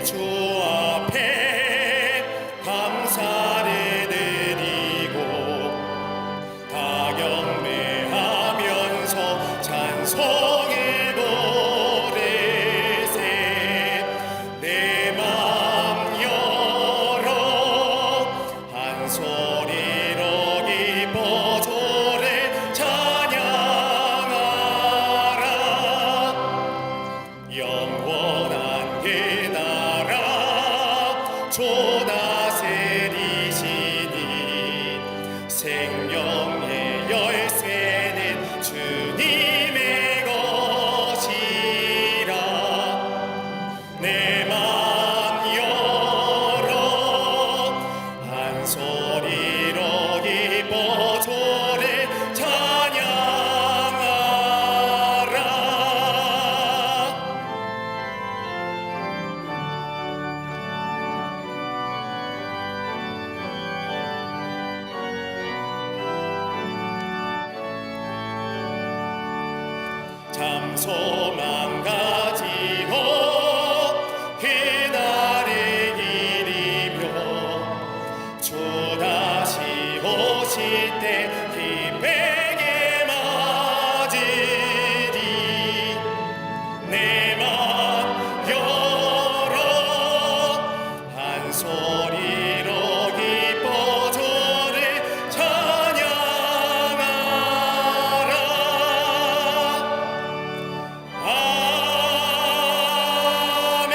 주 앞에 감사를 드리고 다 경배하면서 찬송을 부르세. 내 맘 열어 한 소리로 기뻐 주를 찬양하라. 영원한 그 나라 주 다스리시니 생명의 열쇠는 주님의 것이라. 내 맘 열어 한 소리로 기뻐 주를 찬양하라. 참 소망 가지고 그날을 기리며 주 다시 오실 때 기쁘게 맞으리. 내 맘 열어 한 소리로 기뻐 주를 찬양하라. 아멘.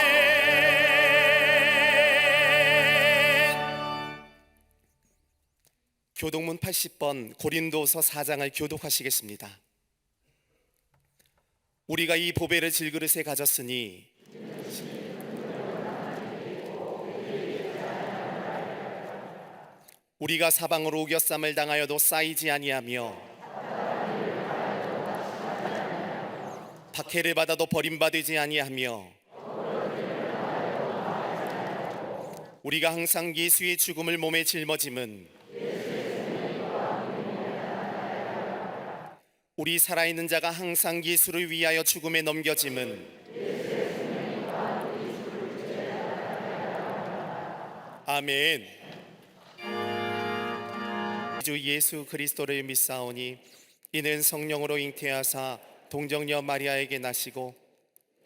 교독문 80번 고린도서 4장을 교독하시겠습니다. 우리가 이 보배를 질그릇에 가졌으니 우리가 사방으로 우겨쌈을 당하여도 쌓이지 아니하며 박해를 받아도 버림받지 아니하며 우리가 항상 예수의 죽음을 몸에 짊어짐은 우리 살아있는 자가 항상 예수를 위하여 죽음에 넘겨짐은 아멘. 주 예수 그리스도를 믿사오니 이는 성령으로 잉태하사 동정녀 마리아에게 나시고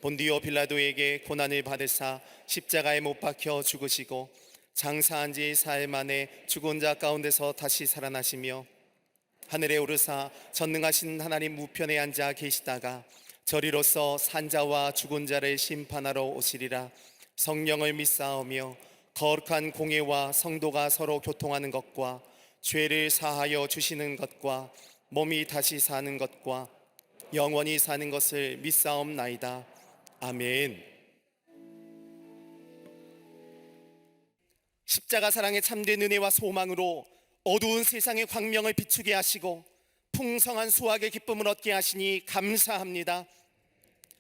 본디오 빌라도에게 고난을 받으사 십자가에 못 박혀 죽으시고 장사한 지 사흘 만에 죽은 자 가운데서 다시 살아나시며 하늘에 오르사 전능하신 하나님 우편에 앉아 계시다가 저리로서 산자와 죽은 자를 심판하러 오시리라. 성령을 믿사오며 거룩한 공예와 성도가 서로 교통하는 것과 죄를 사하여 주시는 것과 몸이 다시 사는 것과 영원히 사는 것을 믿사옵나이다. 아멘. 십자가 사랑의 참된 은혜와 소망으로 어두운 세상의 광명을 비추게 하시고 풍성한 수확의 기쁨을 얻게 하시니 감사합니다.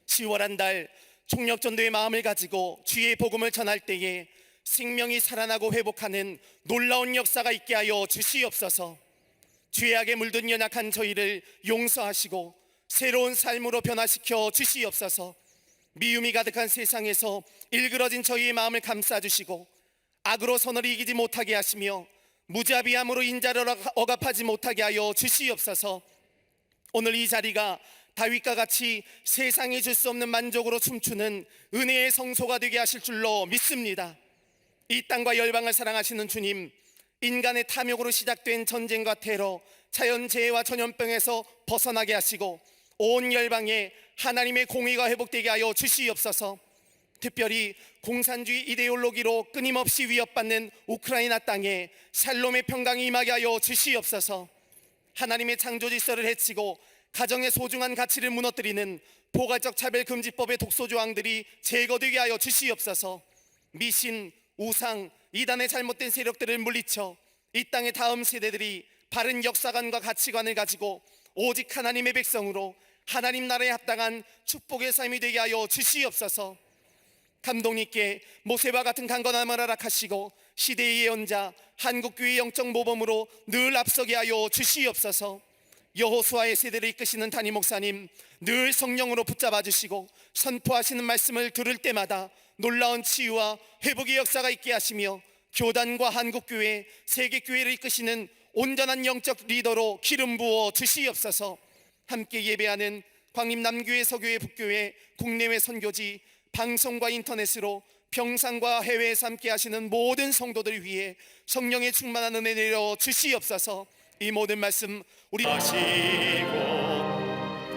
10월한 달 총력전도의 마음을 가지고 주의 복음을 전할 때에 생명이 살아나고 회복하는 놀라운 역사가 있게 하여 주시옵소서. 죄악에 물든 연약한 저희를 용서하시고 새로운 삶으로 변화시켜 주시옵소서. 미움이 가득한 세상에서 일그러진 저희의 마음을 감싸주시고 악으로 선을 이기지 못하게 하시며 무자비함으로 인자를 억압하지 못하게 하여 주시옵소서. 오늘 이 자리가 다윗과 같이 세상이 줄 수 없는 만족으로 춤추는 은혜의 성소가 되게 하실 줄로 믿습니다. 이 땅과 열방을 사랑하시는 주님, 인간의 탐욕으로 시작된 전쟁과 테러, 자연재해와 전염병에서 벗어나게 하시고 온 열방에 하나님의 공의가 회복되게 하여 주시옵소서. 특별히 공산주의 이데올로기로 끊임없이 위협받는 우크라이나 땅에 샬롬의 평강이 임하게 하여 주시옵소서. 하나님의 창조 질서를 해치고 가정의 소중한 가치를 무너뜨리는 포괄적 차별금지법의 독소조항들이 제거되게 하여 주시옵소서. 미신, 우상, 이단의 잘못된 세력들을 물리쳐 이 땅의 다음 세대들이 바른 역사관과 가치관을 가지고 오직 하나님의 백성으로 하나님 나라에 합당한 축복의 삶이 되게 하여 주시옵소서. 감독님께 모세와 같은 강건함을 허락하시고 시대의 예언자 한국교회 영적 모범으로 늘 앞서게 하여 주시옵소서. 여호수아의 세대를 이끄시는 담임 목사님 늘 성령으로 붙잡아 주시고 선포하시는 말씀을 들을 때마다 놀라운 치유와 회복의 역사가 있게 하시며 교단과 한국교회, 세계교회를 이끄시는 온전한 영적 리더로 기름 부어 주시옵소서. 함께 예배하는 광림 남교회, 서교회, 북교회, 국내외 선교지, 방송과 인터넷으로 평상과 해외에서 함께 하시는 모든 성도들 위해 성령의 충만한 은혜 내려 주시옵소서. 이 모든 말씀 우리 하시고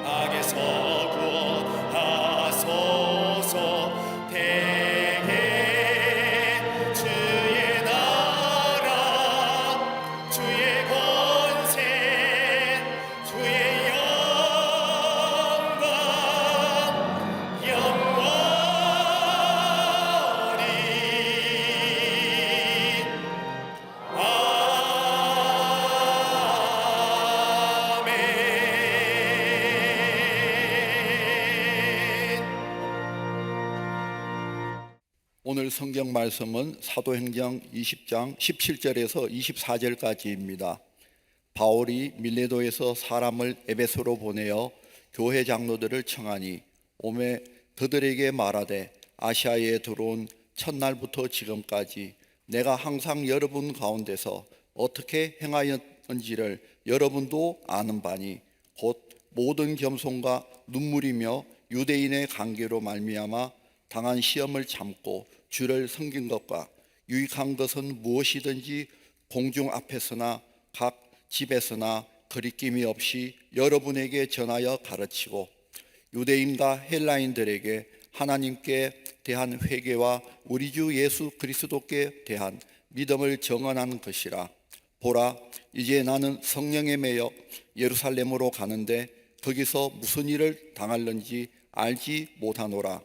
악에서 구원하소서. 대개 주의 나라 주의 권세 주의 영광 영원히 오늘 성경 말씀은 사도행전 20장 17절에서 24절까지입니다. 바울이 밀레도에서 사람을 에베소로 보내어 교회 장로들을 청하니 오매 그들에게 말하되 아시아에 들어온 첫날부터 지금까지 내가 항상 여러분 가운데서 어떻게 행하였는지를 여러분도 아는 바니 곧 모든 겸손과 눈물이며 유대인의 관계로 말미암아 당한 시험을 참고 주를 섬긴 것과 유익한 것은 무엇이든지 공중 앞에서나 각 집에서나 거리낌이 없이 여러분에게 전하여 가르치고 유대인과 헬라인들에게 하나님께 대한 회개와 우리 주 예수 그리스도께 대한 믿음을 정언하는 것이라. 보라, 이제 나는 성령에 매여 예루살렘으로 가는데 거기서 무슨 일을 당할는지 알지 못하노라.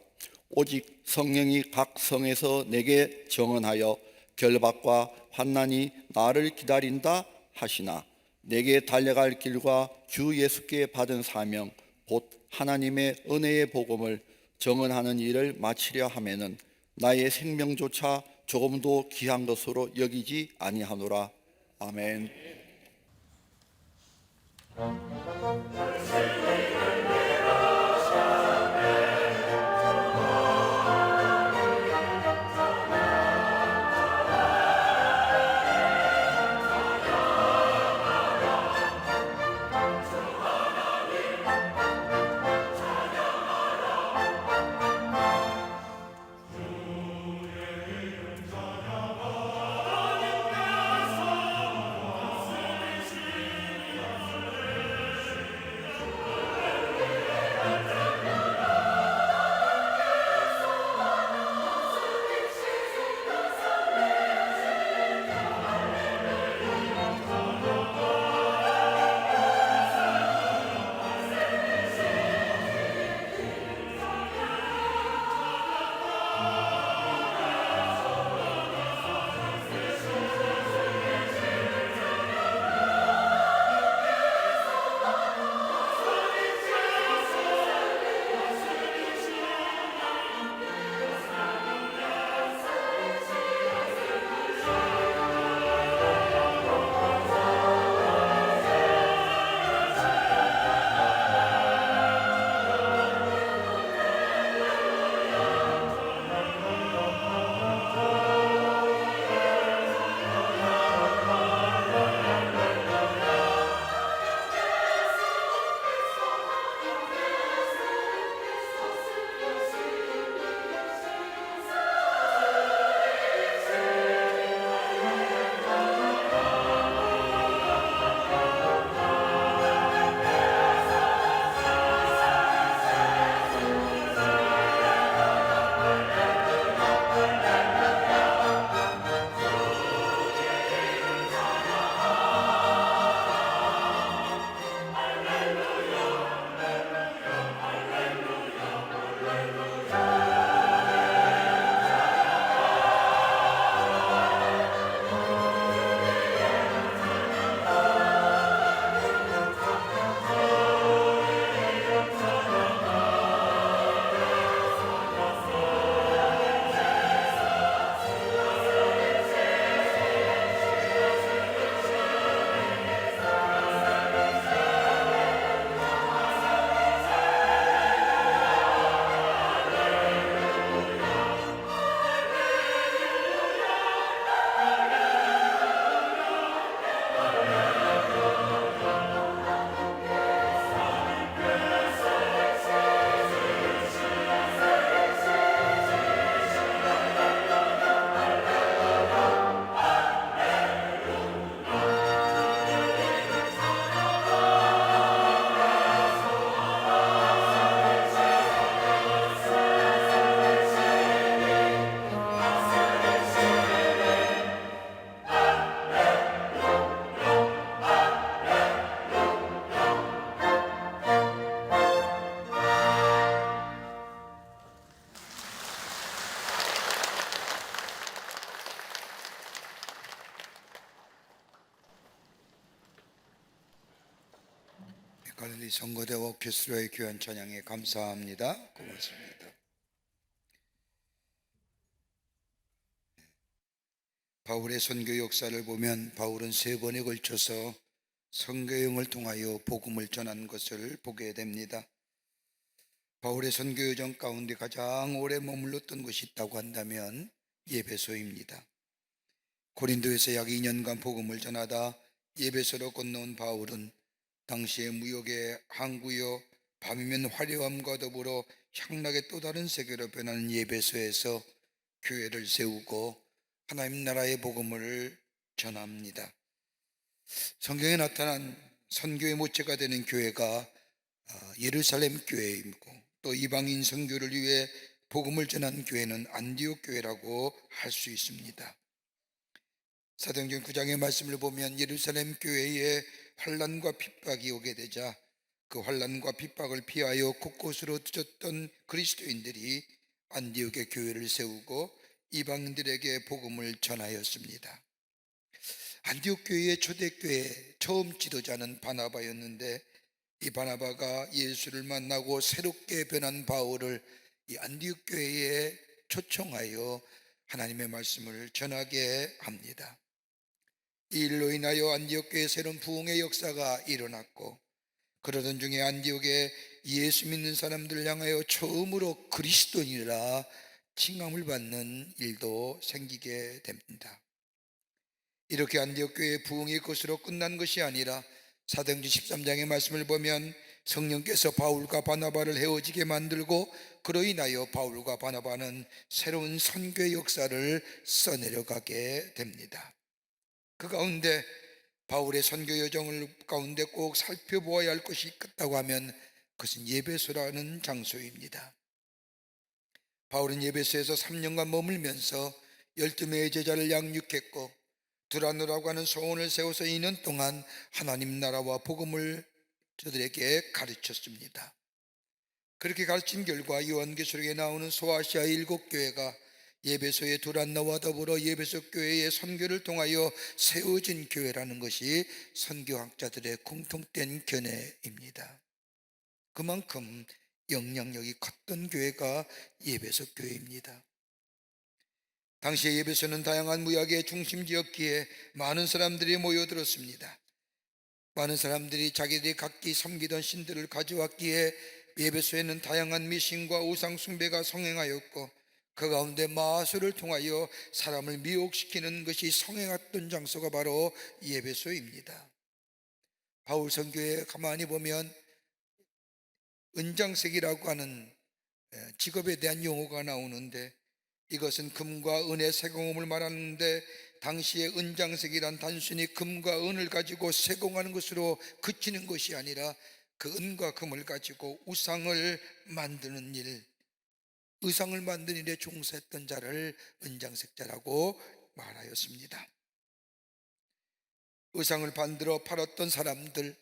오직 성령이 각 성에서 내게 정언하여 결박과 환난이 나를 기다린다 하시나 내게 달려갈 길과 주 예수께 받은 사명 곧 하나님의 은혜의 복음을 정언하는 일을 마치려 하면은 나의 생명조차 조금도 귀한 것으로 여기지 아니하노라. 아멘. 갈릴리 성거대와 큐스로의 귀한 찬양에 감사합니다. 고맙습니다. 바울의 선교 역사를 보면 바울은 3번에 걸쳐서 선교여행을 통하여 복음을 전한 것을 보게 됩니다. 바울의 선교 여정 가운데 가장 오래 머물렀던 곳이 있다고 한다면 예배소입니다. 고린도에서 약 2년간 복음을 전하다 예배소로 건너온 바울은 당시의 무역의 항구요, 밤이면 화려함과 더불어 향락의 또 다른 세계로 변하는 예배소에서 교회를 세우고 하나님 나라의 복음을 전합니다. 성경에 나타난 선교의 모체가 되는 교회가 예루살렘 교회이고, 또 이방인 선교를 위해 복음을 전한 교회는 안디옥 교회라고 할 수 있습니다. 사도행전 9장의 말씀을 보면 예루살렘 교회에 환난과 핍박이 오게 되자 그 환난과 핍박을 피하여 곳곳으로 뒤졌던 그리스도인들이 안디옥의 교회를 세우고 이방인들에게 복음을 전하였습니다. 안디옥 교회의 초대교회 처음 지도자는 바나바였는데, 이 바나바가 예수를 만나고 새롭게 변한 바울을 이 안디옥 교회에 초청하여 하나님의 말씀을 전하게 합니다. 이 일로 인하여 안디옥 교회에 새로운 부흥의 역사가 일어났고, 그러던 중에 안디옥에 예수 믿는 사람들을 향하여 처음으로 그리스도인이라 칭함을 받는 일도 생기게 됩니다. 이렇게 안디옥 교회의 부흥이 것으로 끝난 것이 아니라 사도행전 13장의 말씀을 보면 성령께서 바울과 바나바를 헤어지게 만들고, 그로 인하여 바울과 바나바는 새로운 선교의 역사를 써내려가게 됩니다. 그 가운데 바울의 선교 여정을 가운데 꼭 살펴보아야 할 것이 있다고 하면 그것은 예배소라는 장소입니다. 바울은 예배소에서 3년간 머물면서 12명의 제자를 양육했고, 두라노라고 하는 소원을 세워서 2년 동안 하나님 나라와 복음을 저들에게 가르쳤습니다. 그렇게 가르친 결과 요한계시록에 나오는 소아시아의 7교회가 예배소의 두란노와 더불어 예배소 교회의 선교를 통하여 세워진 교회라는 것이 선교학자들의 공통된 견해입니다. 그만큼 영향력이 컸던 교회가 예배소 교회입니다. 당시에 예배소는 다양한 무역의 중심지였기에 많은 사람들이 모여들었습니다. 많은 사람들이 자기들이 각기 섬기던 신들을 가져왔기에 예배소에는 다양한 미신과 우상 숭배가 성행하였고, 그 가운데 마술을 통하여 사람을 미혹시키는 것이 성행했던 장소가 바로 예배소입니다. 바울 선교에 가만히 보면 은장색이라고 하는 직업에 대한 용어가 나오는데, 이것은 금과 은의 세공업을 말하는데, 당시의 은장색이란 단순히 금과 은을 가지고 세공하는 것으로 그치는 것이 아니라 그 은과 금을 가지고 우상을 만드는 일, 의상을 만드는 일에 종사했던 자를 은장색자라고 말하였습니다. 의상을 만들어 팔았던 사람들,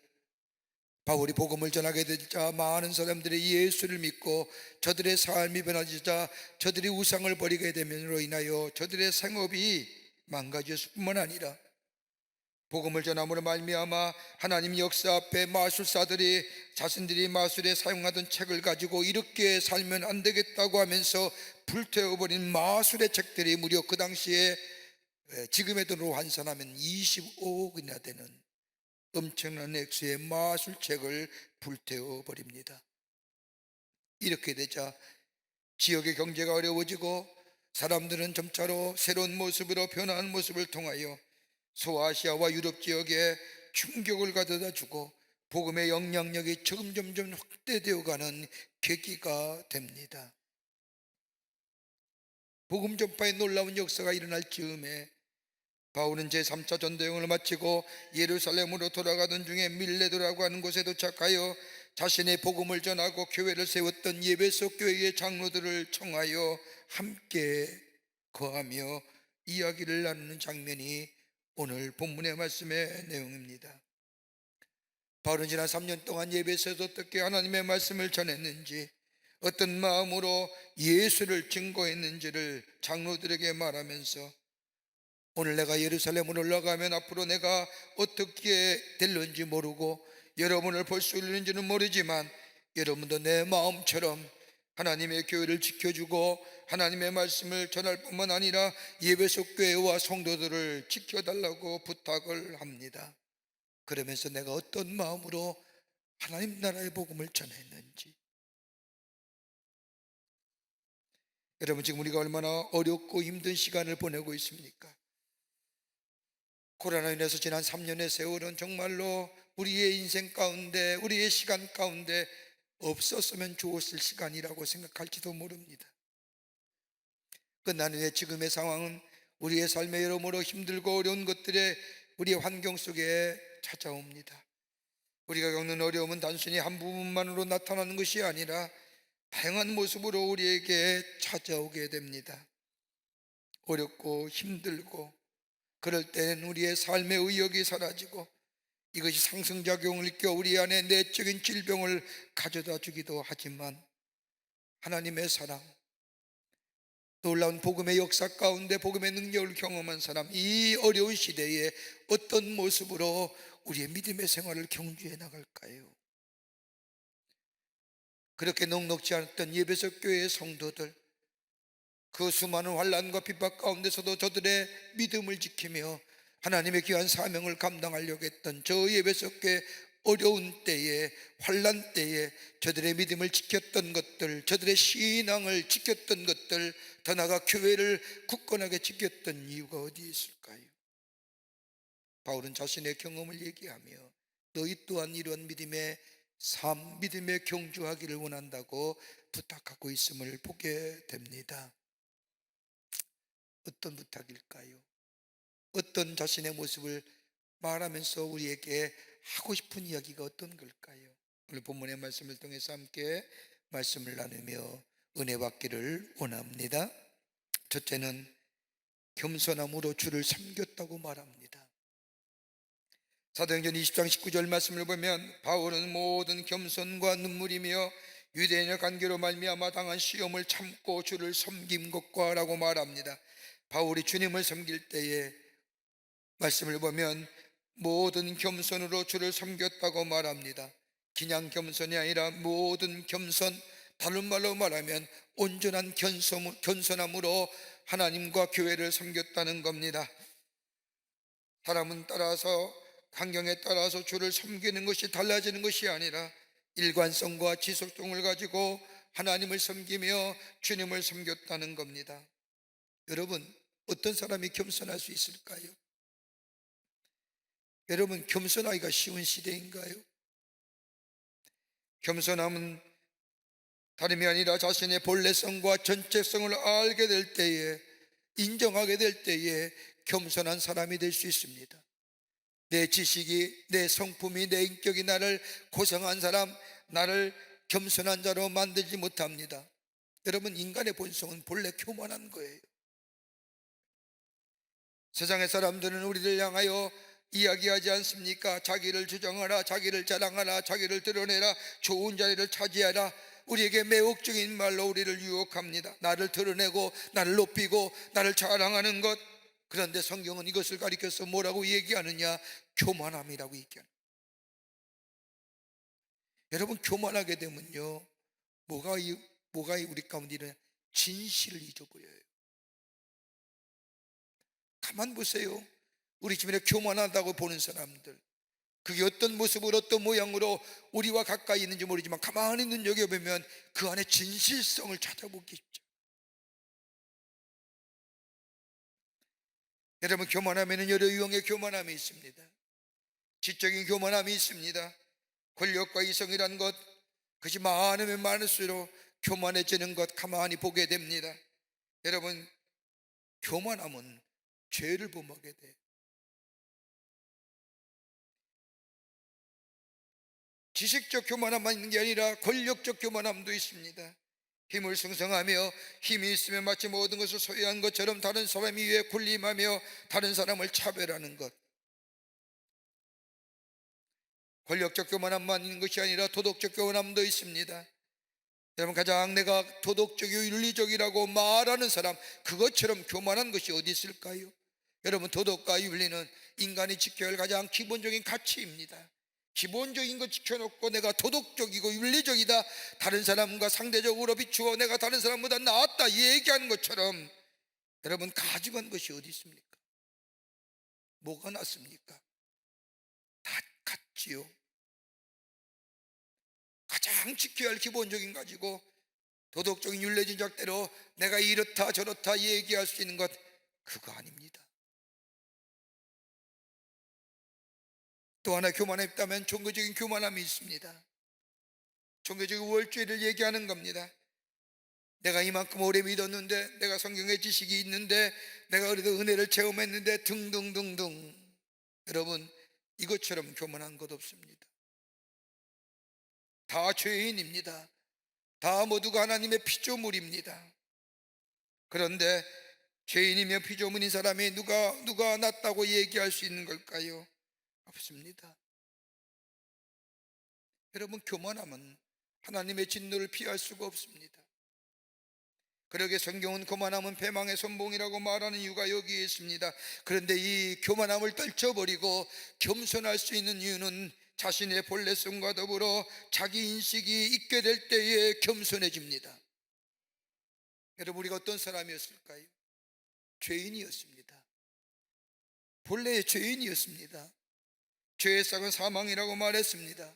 바울이 복음을 전하게 되자 많은 사람들이 예수를 믿고 저들의 삶이 변화되자 저들이 우상을 버리게 됨으로 인하여 저들의 생업이 망가졌을 뿐만 아니라 복음을 전함으로 말미암아 하나님 역사 앞에 마술사들이 자신들이 마술에 사용하던 책을 가지고 이렇게 살면 안 되겠다고 하면서 불태워버린 마술의 책들이 무려 그 당시에 지금의 돈으로 환산하면 25억이나 되는 엄청난 액수의 마술책을 불태워버립니다. 이렇게 되자 지역의 경제가 어려워지고 사람들은 점차로 새로운 모습으로 변화한 모습을 통하여 소아시아와 유럽 지역에 충격을 가져다 주고 복음의 영향력이 점점 확대되어 가는 계기가 됩니다. 복음 전파의 놀라운 역사가 일어날 즈음에 바울은 제3차 전도여행을 마치고 예루살렘으로 돌아가던 중에 밀레도라고 하는 곳에 도착하여 자신의 복음을 전하고 교회를 세웠던 예배소 교회의 장로들을 청하여 함께 거하며 이야기를 나누는 장면이 오늘 본문의 말씀의 내용입니다. 바울은 지난 3년 동안 예배소에서 어떻게 하나님의 말씀을 전했는지, 어떤 마음으로 예수를 증거했는지를 장로들에게 말하면서 오늘 내가 예루살렘으로 올라가면 앞으로 내가 어떻게 될는지 모르고 여러분을 볼 수 있는지는 모르지만 여러분도 내 마음처럼 하나님의 교회를 지켜주고 하나님의 말씀을 전할 뿐만 아니라 예배소 교회와 성도들을 지켜달라고 부탁을 합니다. 그러면서 내가 어떤 마음으로 하나님 나라의 복음을 전했는지, 여러분 지금 우리가 얼마나 어렵고 힘든 시간을 보내고 있습니까? 코로나로 인해서 지난 3년의 세월은 정말로 우리의 인생 가운데, 우리의 시간 가운데 없었으면 좋았을 시간이라고 생각할지도 모릅니다. 끝난 후에 지금의 상황은 우리의 삶의 여러모로 힘들고 어려운 것들에 우리의 환경 속에 찾아옵니다. 우리가 겪는 어려움은 단순히 한 부분만으로 나타나는 것이 아니라 다양한 모습으로 우리에게 찾아오게 됩니다. 어렵고 힘들고 그럴 때는 우리의 삶의 의욕이 사라지고 이것이 상승작용을 일으켜 우리 안에 내적인 질병을 가져다 주기도 하지만 하나님의 사랑, 놀라운 복음의 역사 가운데 복음의 능력을 경험한 사람, 이 어려운 시대에 어떤 모습으로 우리의 믿음의 생활을 경주해 나갈까요? 그렇게 넉넉지 않았던 예배소 교회의 성도들, 그 수많은 환난과 핍박 가운데서도 저들의 믿음을 지키며 하나님의 귀한 사명을 감당하려고 했던 저 예배소 교회 어려운 때에, 환난 때에 저들의 믿음을 지켰던 것들, 저들의 신앙을 지켰던 것들, 더 나아가 교회를 굳건하게 지켰던 이유가 어디에 있을까요? 바울은 자신의 경험을 얘기하며 너희 또한 이런 믿음의 삶, 믿음의 경주하기를 원한다고 부탁하고 있음을 보게 됩니다. 어떤 부탁일까요? 어떤 자신의 모습을 말하면서 우리에게 하고 싶은 이야기가 어떤 걸까요? 오늘 본문의 말씀을 통해서 함께 말씀을 나누며 은혜 받기를 원합니다. 첫째는 겸손함으로 주를 섬겼다고 말합니다. 사도행전 20장 19절 말씀을 보면 바울은 모든 겸손과 눈물이며 유대인의 관계로 말미암아 당한 시험을 참고 주를 섬긴 것과 라고 말합니다. 바울이 주님을 섬길 때에 말씀을 보면 모든 겸손으로 주를 섬겼다고 말합니다. 그냥 겸손이 아니라 모든 겸손, 다른 말로 말하면 온전한 겸손함으로 하나님과 교회를 섬겼다는 겁니다. 사람은 따라서, 환경에 따라서 주를 섬기는 것이 달라지는 것이 아니라 일관성과 지속성을 가지고 하나님을 섬기며 주님을 섬겼다는 겁니다. 여러분, 어떤 사람이 겸손할 수 있을까요? 여러분, 겸손하기가 쉬운 시대인가요? 겸손함은 다름이 아니라 자신의 본래성과 전체성을 알게 될 때에, 인정하게 될 때에 겸손한 사람이 될 수 있습니다. 내 지식이, 내 성품이, 내 인격이 나를 고상한 사람, 나를 겸손한 자로 만들지 못합니다. 여러분, 인간의 본성은 본래 교만한 거예요. 세상의 사람들은 우리를 향하여 이야기하지 않습니까? 자기를 주장하라, 자기를 자랑하라, 자기를 드러내라, 좋은 자리를 차지하라. 우리에게 매혹적인 말로 우리를 유혹합니다. 나를 드러내고 나를 높이고 나를 자랑하는 것. 그런데 성경은 이것을 가리켜서 뭐라고 얘기하느냐? 교만함이라고 얘기합니다. 여러분, 교만하게 되면요, 뭐가 우리 가운데 일어나요? 진실을 잊어버려요. 가만 보세요. 우리 주변에 교만하다고 보는 사람들, 그게 어떤 모습으로 어떤 모양으로 우리와 가까이 있는지 모르지만 가만히 눈여겨보면 그 안에 진실성을 찾아보기 쉽죠. 여러분, 교만하면 여러 유형의 교만함이 있습니다. 지적인 교만함이 있습니다. 권력과 이성이라는 것, 그것이 많으면 많을수록 교만해지는 것 가만히 보게 됩니다. 여러분, 교만함은 죄를 범하게 돼요. 지식적 교만함만 있는 게 아니라 권력적 교만함도 있습니다. 힘을 승성하며 힘이 있으면 마치 모든 것을 소유한 것처럼 다른 사람 위에 군림하며 다른 사람을 차별하는 것. 권력적 교만함만 있는 것이 아니라 도덕적 교만함도 있습니다. 여러분, 가장 내가 도덕적이고 윤리적이라고 말하는 사람, 그것처럼 교만한 것이 어디 있을까요? 여러분, 도덕과 윤리는 인간이 지켜야 할 가장 기본적인 가치입니다. 기본적인 거 지켜놓고 내가 도덕적이고 윤리적이다, 다른 사람과 상대적으로 비추어 내가 다른 사람보다 낫다 얘기하는 것처럼, 여러분 가증한 것이 어디 있습니까? 뭐가 낫습니까? 다 같지요. 가장 지켜야 할 기본적인 가지고 도덕적인 윤례진작대로 내가 이렇다 저렇다 얘기할 수 있는 것, 그거 아닙니다. 또 하나 교만에 있다면 종교적인 교만함이 있습니다. 종교적인 우월주의를 얘기하는 겁니다. 내가 이만큼 오래 믿었는데, 내가 성경의 지식이 있는데, 내가 그래도 은혜를 체험했는데 등등등등. 여러분, 이것처럼 교만한 것 없습니다. 다 죄인입니다. 다 모두가 하나님의 피조물입니다. 그런데 죄인이며 피조물인 사람이 누가 낫다고 얘기할 수 있는 걸까요? 없습니다. 여러분, 교만함은 하나님의 진노를 피할 수가 없습니다. 그러게 성경은 교만함은 패망의 선봉이라고 말하는 이유가 여기에 있습니다. 그런데 이 교만함을 떨쳐버리고 겸손할 수 있는 이유는 자신의 본래성과 더불어 자기 인식이 있게 될 때에 겸손해집니다. 여러분, 우리가 어떤 사람이었을까요? 죄인이었습니다. 본래의 죄인이었습니다. 죄의 싹은 사망이라고 말했습니다.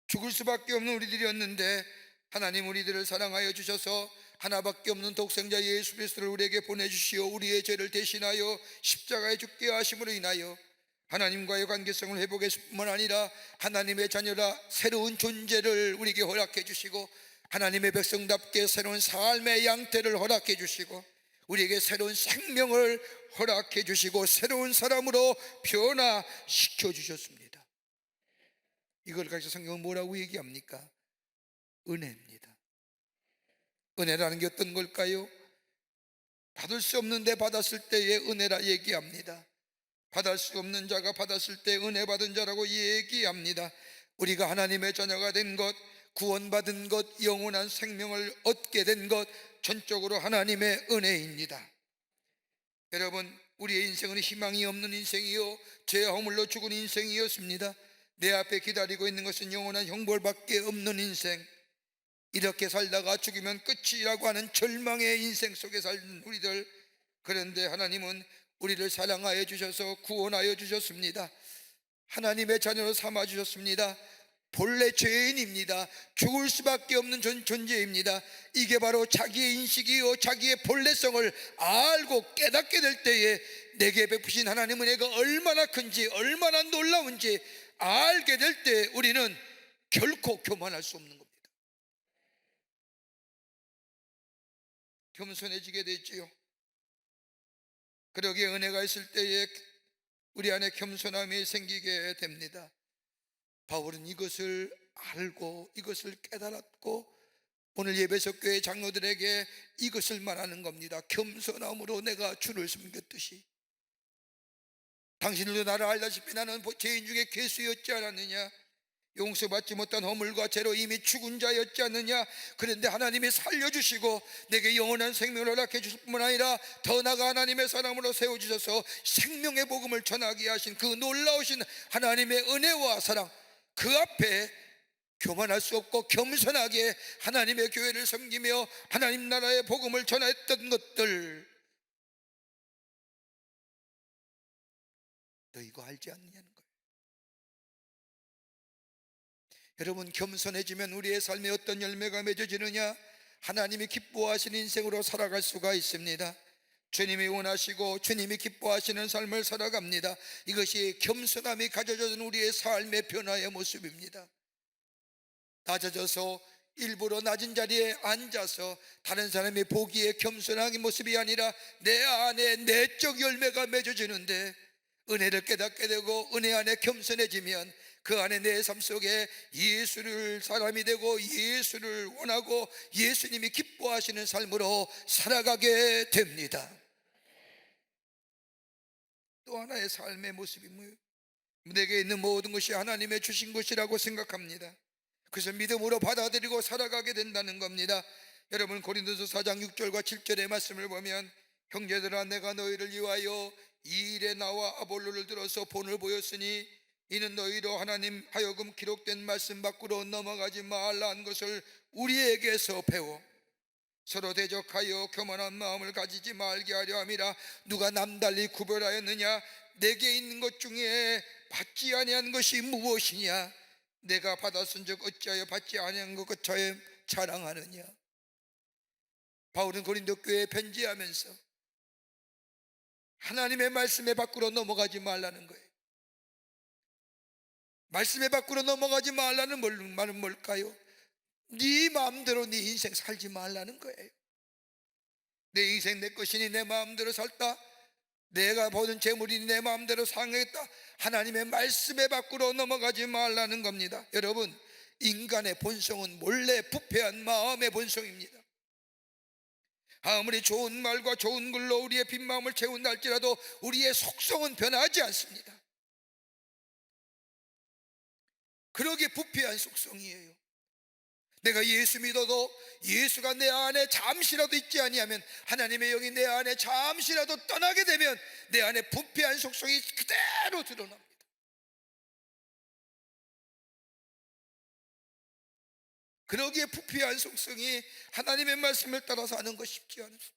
죽을 수밖에 없는 우리들이었는데 하나님 우리들을 사랑하여 주셔서 하나밖에 없는 독생자 예수 그리스도를 우리에게 보내주시어 우리의 죄를 대신하여 십자가에 죽게 하심으로 인하여 하나님과의 관계성을 회복했을 뿐만 아니라 하나님의 자녀라 새로운 존재를 우리에게 허락해 주시고, 하나님의 백성답게 새로운 삶의 양태를 허락해 주시고, 우리에게 새로운 생명을 허락해 주시고 새로운 사람으로 변화시켜 주셨습니다. 이걸 가지고 성경은 뭐라고 얘기합니까? 은혜입니다. 은혜라는 게 어떤 걸까요? 받을 수 없는데 받았을 때의 은혜라 얘기합니다. 받을 수 없는 자가 받았을 때 은혜 받은 자라고 얘기합니다. 우리가 하나님의 자녀가 된 것, 구원받은 것, 영원한 생명을 얻게 된 것, 전적으로 하나님의 은혜입니다. 여러분, 우리의 인생은 희망이 없는 인생이요 죄와 허물로 죽은 인생이었습니다. 내 앞에 기다리고 있는 것은 영원한 형벌밖에 없는 인생, 이렇게 살다가 죽으면 끝이라고 하는 절망의 인생 속에 사는 우리들. 그런데 하나님은 우리를 사랑하여 주셔서 구원하여 주셨습니다. 하나님의 자녀로 삼아 주셨습니다. 본래 죄인입니다. 죽을 수밖에 없는 존재입니다. 이게 바로 자기의 인식이요 자기의 본래성을 알고 깨닫게 될 때에 내게 베푸신 하나님의 은혜가 얼마나 큰지, 얼마나 놀라운지 알게 될 때 우리는 결코 교만할 수 없는 겁니다. 겸손해지게 되지요. 그러기에 은혜가 있을 때에 우리 안에 겸손함이 생기게 됩니다. 바울은 이것을 알고 이것을 깨달았고 오늘 예배소 교회 장로들에게 이것을 말하는 겁니다. 겸손함으로 내가 주를 섬겼듯이 당신들도 나를 알다시피 나는 죄인 중에 괴수였지 않았느냐, 용서받지 못한 허물과 죄로 이미 죽은 자였지 않느냐. 그런데 하나님이 살려주시고 내게 영원한 생명을 허락해 주실 뿐만 아니라 더 나아가 하나님의 사람으로 세워주셔서 생명의 복음을 전하게 하신 그 놀라우신 하나님의 은혜와 사랑, 그 앞에 교만할 수 없고 겸손하게 하나님의 교회를 섬기며 하나님 나라의 복음을 전했던 것들, 너 이거 알지 않느냐는 거예요. 여러분, 겸손해지면 우리의 삶에 어떤 열매가 맺어지느냐? 하나님이 기뻐하시는 인생으로 살아갈 수가 있습니다. 주님이 원하시고 주님이 기뻐하시는 삶을 살아갑니다. 이것이 겸손함이 가져져는 우리의 삶의 변화의 모습입니다. 낮아져서 일부러 낮은 자리에 앉아서 다른 사람이 보기에 겸손한 모습이 아니라 내 안에 내적 열매가 맺어지는데, 은혜를 깨닫게 되고 은혜 안에 겸손해지면 그 안에 내 삶 속에 예수를 사람이 되고 예수를 원하고 예수님이 기뻐하시는 삶으로 살아가게 됩니다. 또 하나의 삶의 모습이 뭐예요? 내게 있는 모든 것이 하나님의 주신 것이라고 생각합니다. 그래서 믿음으로 받아들이고 살아가게 된다는 겁니다. 여러분, 고린도서 4장 6절과 7절의 말씀을 보면, 형제들아 내가 너희를 위하여 이 일에 나와 아볼로를 들어서 본을 보였으니 이는 너희로 하나님 하여금 기록된 말씀 밖으로 넘어가지 말라는 것을 우리에게서 배워 서로 대적하여 교만한 마음을 가지지 말게 하려 함이라. 누가 남달리 구별하였느냐? 내게 있는 것 중에 받지 아니한 것이 무엇이냐? 내가 받았은즉 어찌하여 받지 아니한 것 같아 자랑하느냐? 바울은 고린도 교회에 편지하면서 하나님의 말씀의 밖으로 넘어가지 말라는 거예요. 말씀의 밖으로 넘어가지 말라는 말은 뭘까요? 네 마음대로 네 인생 살지 말라는 거예요. 내 인생 내 것이니 내 마음대로 살다, 내가 보는 재물이 내 마음대로 상했다, 하나님의 말씀의 밖으로 넘어가지 말라는 겁니다. 여러분, 인간의 본성은 몰래 부패한 마음의 본성입니다. 아무리 좋은 말과 좋은 글로 우리의 빈 마음을 채운다 할지라도 우리의 속성은 변하지 않습니다. 그러기에 부패한 속성이에요. 내가 예수 믿어도 예수가 내 안에 잠시라도 있지 아니하면, 하나님의 영이 내 안에 잠시라도 떠나게 되면 내 안에 부패한 속성이 그대로 드러납니다. 그러기에 부패한 속성이 하나님의 말씀을 따라서 하는 것 쉽지 않습니다.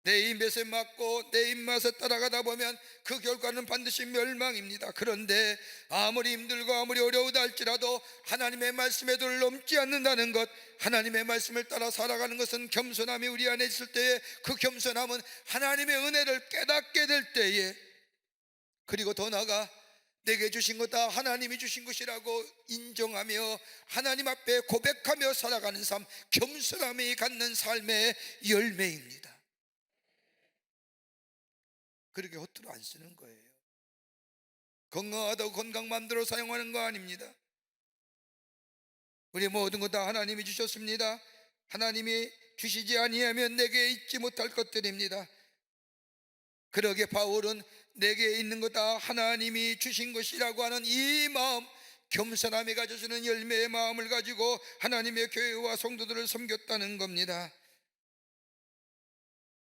내 입맛에 맞고 내 입맛에 따라가다 보면 그 결과는 반드시 멸망입니다. 그런데 아무리 힘들고 아무리 어려우다 할지라도 하나님의 말씀에 돌 넘지 않는다는 것, 하나님의 말씀을 따라 살아가는 것은 겸손함이 우리 안에 있을 때에, 그 겸손함은 하나님의 은혜를 깨닫게 될 때에, 그리고 더 나아가 내게 주신 것 다 하나님이 주신 것이라고 인정하며 하나님 앞에 고백하며 살아가는 삶, 겸손함이 갖는 삶의 열매입니다. 그렇게 허투루 안 쓰는 거예요. 건강하다고 건강 마음대로 사용하는 거 아닙니다. 우리 모든 것 다 하나님이 주셨습니다. 하나님이 주시지 아니하면 내게 있지 못할 것들입니다. 그러기에 바울은 내게 있는 것 다 하나님이 주신 것이라고 하는 이 마음, 겸손함이 가져주는 열매의 마음을 가지고 하나님의 교회와 성도들을 섬겼다는 겁니다.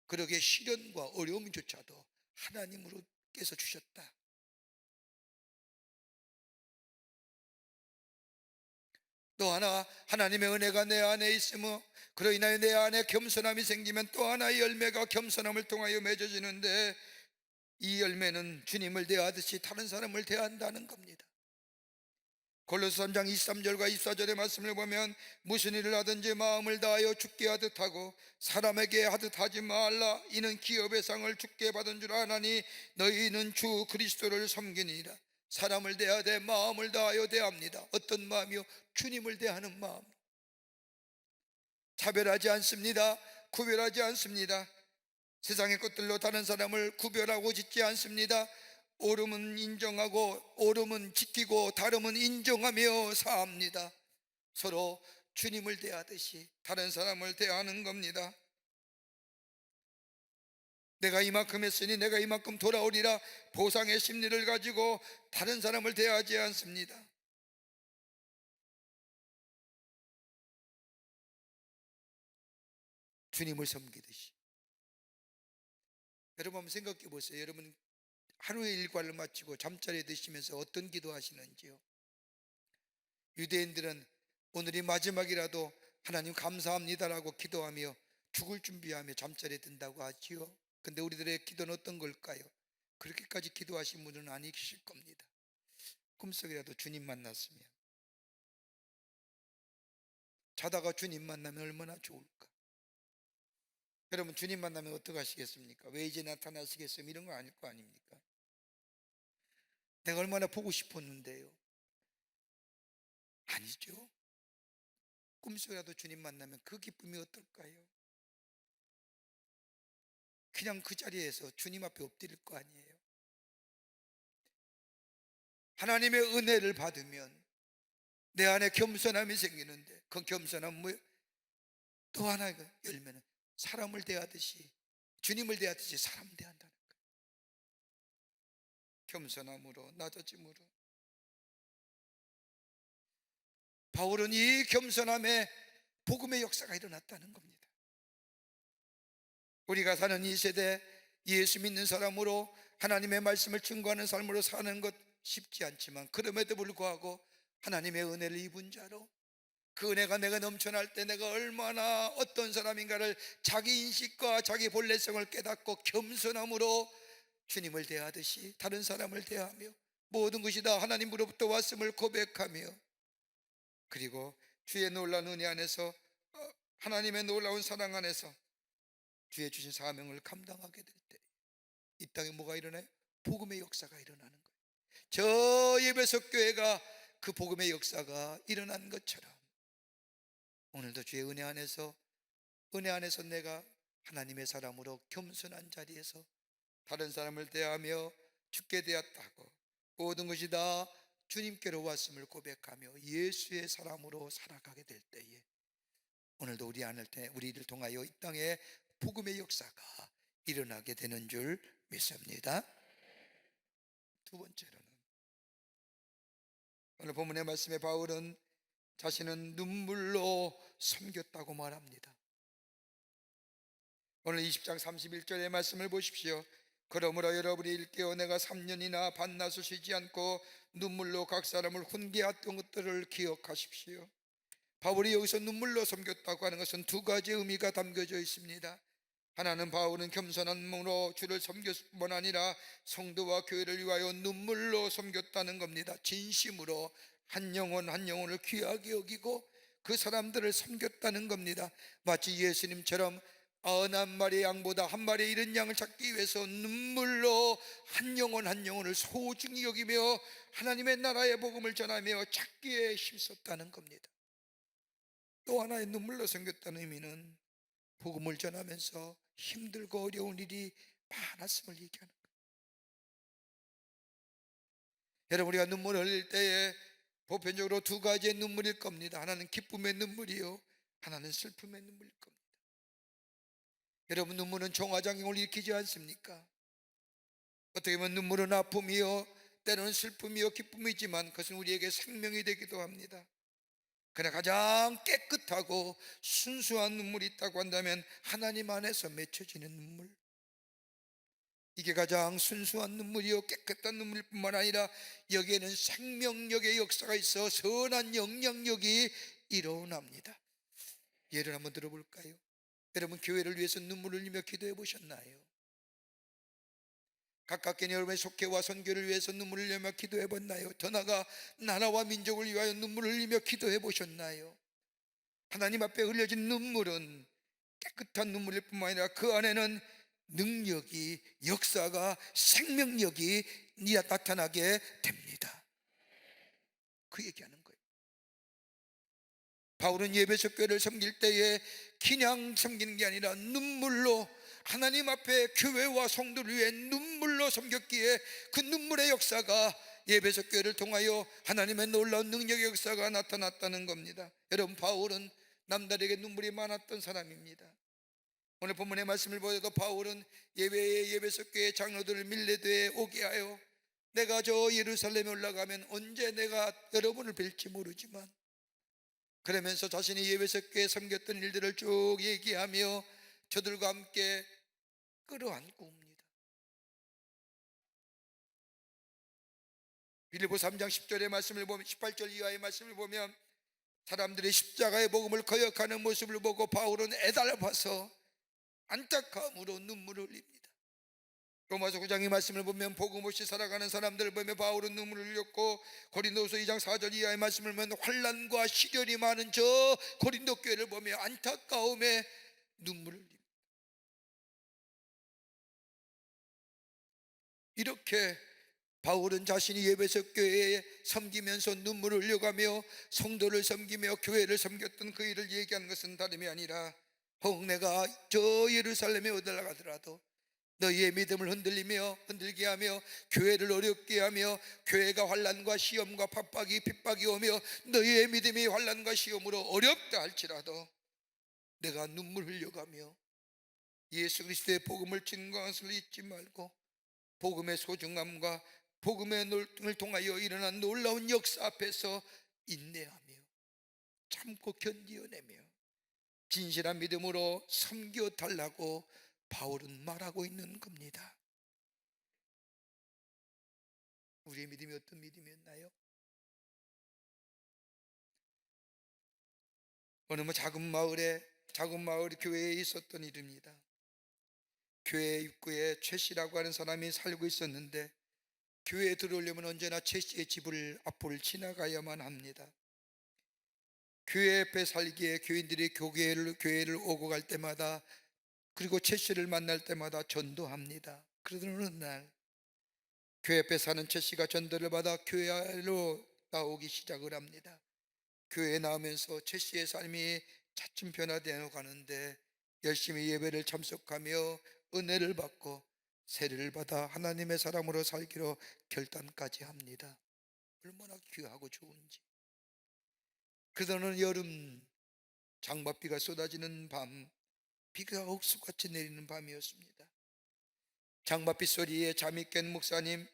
그러기에 시련과 어려움조차도 하나님으로께서 주셨다. 또 하나, 하나님의 은혜가 내 안에 있으며 그로 인하여 내 안에 겸손함이 생기면 또 하나의 열매가 겸손함을 통하여 맺어지는데, 이 열매는 주님을 대하듯이 다른 사람을 대한다는 겁니다. 골로새 3장 23절과 24절의 말씀을 보면 무슨 일을 하든지 마음을 다하여 주께 하듯 하고 사람에게 하듯 하지 말라. 이는 기업의 상을 주께 받은 줄 아나니 너희는 주 그리스도를 섬기니라. 사람을 대하되 마음을 다하여 대합니다. 어떤 마음이요? 주님을 대하는 마음. 차별하지 않습니다. 구별하지 않습니다. 세상의 것들로 다른 사람을 구별하고 짓지 않습니다. 옳음은 인정하고 옳음은 지키고 다름은 인정하며 사합니다. 서로 주님을 대하듯이 다른 사람을 대하는 겁니다. 내가 이만큼 했으니 내가 이만큼 돌아오리라 보상의 심리를 가지고 다른 사람을 대하지 않습니다. 주님을 섬기듯이. 여러분 한번 생각해 보세요. 여러분 하루의 일과를 마치고 잠자리에 드시면서 어떤 기도 하시는지요? 유대인들은 오늘이 마지막이라도 하나님 감사합니다라고 기도하며 죽을 준비하며 잠자리에 든다고 하지요. 근데 우리들의 기도는 어떤 걸까요? 그렇게까지 기도하신 분은 아니실 겁니다. 꿈속이라도 주님 만났으면, 자다가 주님 만나면 얼마나 좋을까? 여러분 주님 만나면 어떻게 하시겠습니까? 왜 이제 나타나시겠어요? 이런 거 아닐 거 아닙니까? 내가 얼마나 보고 싶었는데요. 아니죠. 꿈속이라도 주님 만나면 그 기쁨이 어떨까요? 그냥 그 자리에서 주님 앞에 엎드릴 거 아니에요. 하나님의 은혜를 받으면 내 안에 겸손함이 생기는데, 그 겸손함은 뭐예요? 또 하나의 열매는 사람을 대하듯이, 주님을 대하듯이 사람 대한다는 거예요. 겸손함으로, 낮아짐으로. 바울은 이 겸손함에 복음의 역사가 일어났다는 겁니다. 우리가 사는 이 세대, 예수 믿는 사람으로 하나님의 말씀을 증거하는 삶으로 사는 것, 쉽지 않지만 그럼에도 불구하고 하나님의 은혜를 입은 자로, 그 은혜가 내가 넘쳐날 때 내가 얼마나 어떤 사람인가를 자기 인식과 자기 본래성을 깨닫고 겸손함으로 주님을 대하듯이 다른 사람을 대하며 모든 것이 다 하나님으로부터 왔음을 고백하며, 그리고 주의 놀라운 은혜 안에서, 하나님의 놀라운 사랑 안에서 주의 주신 사명을 감당하게 될 때 이 땅에 뭐가 일어나요? 복음의 역사가 일어나는 거예요. 저 예배석 교회가 그 복음의 역사가 일어난 것처럼 오늘도 주의 은혜 안에서 내가 하나님의 사람으로 겸손한 자리에서 다른 사람을 대하며 죽게 되었다고, 모든 것이 다 주님께로 왔음을 고백하며 예수의 사람으로 살아가게 될 때에 오늘도 우리를 통하여 이 땅에 복음의 역사가 일어나게 되는 줄 믿습니다. 두 번째로는, 오늘 본문의 말씀에 바울은 자신은 눈물로 섬겼다고 말합니다. 오늘 20장 31절의 말씀을 보십시오. 그러므로 여러분이 일깨어 내가 3년이나 반나절 쉬지 않고 눈물로 각 사람을 훈계했던 것들을 기억하십시오. 바울이 여기서 눈물로 섬겼다고 하는 것은 두 가지 의미가 담겨져 있습니다. 하나는 바울은 겸손한 마음으로 주를 섬겼을 뿐만 아니라 성도와 교회를 위하여 눈물로 섬겼다는 겁니다. 진심으로 한 영혼 한 영혼을 귀하게 여기고 그 사람들을 섬겼다는 겁니다. 마치 예수님처럼 91마리의 양보다 한 마리의 잃은 양을 찾기 위해서 눈물로 한 영혼 한 영혼을 소중히 여기며 하나님의 나라의 복음을 전하며 찾기에 힘썼다는 겁니다. 또 하나의 눈물로 섬겼다는 의미는 복음을 전하면서 힘들고 어려운 일이 많았음을 얘기하는 거예요. 여러분, 우리가 눈물을 흘릴 때에 보편적으로 두 가지의 눈물일 겁니다. 하나는 기쁨의 눈물이요, 하나는 슬픔의 눈물일 겁니다. 여러분, 눈물은 종아장경을 일으키지 않습니까? 어떻게 보면 눈물은 아픔이요, 때로는 슬픔이요, 기쁨이지만 그것은 우리에게 생명이 되기도 합니다. 그러나 가장 깨끗하고 순수한 눈물이 있다고 한다면 하나님 안에서 맺혀지는 눈물, 이게 가장 순수한 눈물이요 깨끗한 눈물일 뿐만 아니라 여기에는 생명력의 역사가 있어 선한 영향력이 일어납니다. 예를 한번 들어볼까요? 여러분, 교회를 위해서 눈물을 흘리며 기도해 보셨나요? 가깝게 여러분의 속회와 선교를 위해서 눈물을 흘리며 기도해 봤나요? 더 나아가 나라와 민족을 위하여 눈물을 흘리며 기도해 보셨나요? 하나님 앞에 흘려진 눈물은 깨끗한 눈물일 뿐만 아니라 그 안에는 능력이, 역사가, 생명력이 나타나게 됩니다. 그 얘기하는 거예요. 바울은 예배석 교회를 섬길 때에 그냥 섬기는 게 아니라 눈물로 하나님 앞에 교회와 성도를 위해 눈물로 섬겼기에 그 눈물의 역사가 예배석 교회를 통하여 하나님의 놀라운 능력의 역사가 나타났다는 겁니다. 여러분, 바울은 남들에게 눈물이 많았던 사람입니다. 오늘 본문의 말씀을 보여도 바울은 예배석 교회 장로들을 밀레도에 오게 하여 내가 저 예루살렘에 올라가면 언제 내가 여러분을 뵐지 모르지만, 그러면서 자신이 예배석 교회에 섬겼던 일들을 쭉 얘기하며 저들과 함께 끌어안고 옵니다. 빌립보 3장 10절의 말씀을 보면, 18절 이하의 말씀을 보면 사람들이 십자가의 복음을 거역하는 모습을 보고 바울은 애달파서 안타까움으로 눈물을 흘립니다. 로마서 9장의 말씀을 보면 복음 없이 살아가는 사람들을 보며 바울은 눈물을 흘렸고, 고린도서 2장 4절 이하의 말씀을 보면 환난과 시련이 많은 저 고린도 교회를 보며 안타까움에 눈물을 흘립니다. 이렇게 바울은 자신이 예배석 교회에 섬기면서 눈물을 흘려가며 성도를 섬기며 교회를 섬겼던 그 일을 얘기하는 것은 다름이 아니라, 혹 내가 저 예루살렘에 올라가더라도 너희의 믿음을 흔들게 하며 교회를 어렵게 하며 교회가 환난과 시험과 핍박이 오며 너희의 믿음이 환난과 시험으로 어렵다 할지라도 내가 눈물 흘려가며 예수 그리스도의 복음을 증거하는 것을 잊지 말고 복음의 소중함과 복음의 을 통하여 일어난 놀라운 역사 앞에서 인내하며 참고 견디어내며 진실한 믿음으로 우리의 믿음이 어떤 믿음이었나요? 어느 작은 마을 교회에 있었던 일입니다. 교회 입구에 최 씨라고 하는 사람이 살고 있었는데 교회에 들어오려면 언제나 최 씨의 집을 앞을 지나가야만 합니다. 교회 앞에 살기에 교인들이 교회를 오고 갈 때마다, 그리고 최 씨를 만날 때마다 전도합니다. 그러던 어느 날 교회 앞에 사는 최 씨가 전도를 받아 교회로 나오기 시작을 합니다. 교회에 나오면서 최 씨의 삶이 차츰 변화되어 가는데 열심히 예배를 참석하며 은혜를 받고 세례를 받아 하나님의 사람으로 살기로 결단까지 합니다. 얼마나 귀하고 좋은지. 그러던 여름, 장맛비가 쏟아지는 밤, 비가 억수같이 내리는 밤이었습니다. 장맛비 소리에 잠이 깬 목사님,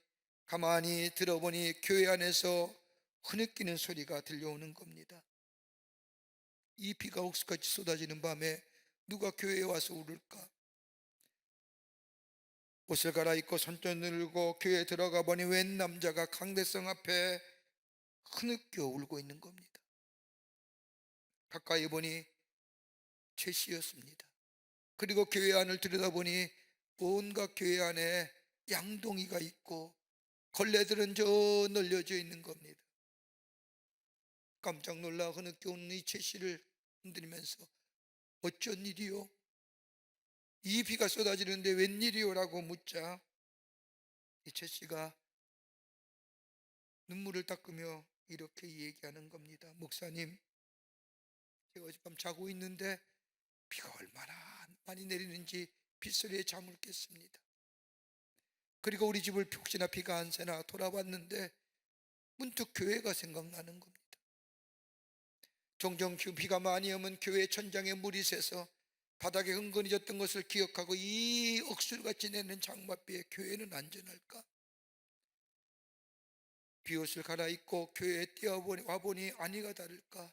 가만히 들어보니 교회 안에서 흐느끼는 소리가 들려오는 겁니다. 이 비가 옥수같이 쏟아지는 밤에 누가 교회에 와서 울을까? 옷을 갈아입고 손전등을 들고 교회에 들어가 보니 웬 남자가 강대성 앞에 흐느껴 울고 있는 겁니다. 가까이 보니 최 씨였습니다. 그리고 교회 안을 들여다보니 온갖 교회 안에 양동이가 있고 걸레들은 저 널려져 있는 겁니다. 깜짝 놀라 흐느껴 오는 이 최 씨를 흔들면서 어쩐 일이요? 이 비가 쏟아지는데 웬일이요? 라고 묻자 이 최 씨가 눈물을 닦으며 이렇게 얘기하는 겁니다. 목사님, 제가 어젯밤 자고 있는데 비가 얼마나 많이 내리는지 빗소리에 잠을 깼습니다. 그리고 우리 집을 혹시나 비가 안 새나 돌아봤는데 문득 교회가 생각나는 겁니다. 종종 비가 많이 오면 교회 천장에 물이 새서 바닥에 흥건히 졌던 것을 기억하고 이 억술같이 내는 장맛비에 교회는 안전할까? 비옷을 갈아입고 교회에 와보니 아니가 다를까